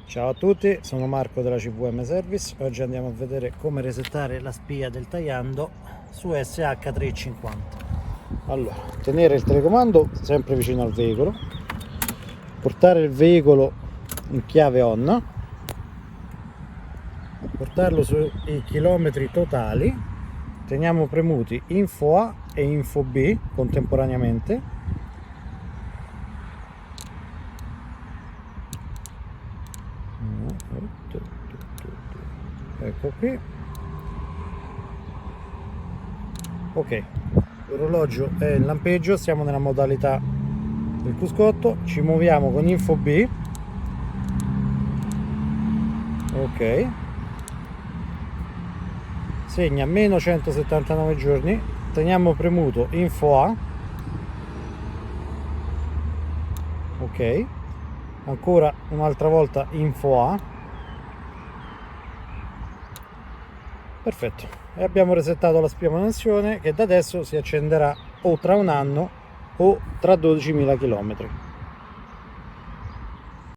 Ciao a tutti, sono Marco della CVM Service. Oggi andiamo a vedere come resettare la spia del tagliando su SH350. Allora, tenere il telecomando sempre vicino al veicolo, portare il veicolo in chiave on, portarlo sui chilometri totali, teniamo premuti info A e info B contemporaneamente. Ecco qui. Ok, l'orologio è in lampeggio, siamo nella modalità del cruscotto, ci muoviamo con info B. Ok, segna meno 179 giorni, teniamo premuto info A. Ok, ancora un'altra volta info A. Perfetto, e abbiamo resettato la spia manutenzione che da adesso si accenderà o tra un anno o tra 12.000 km.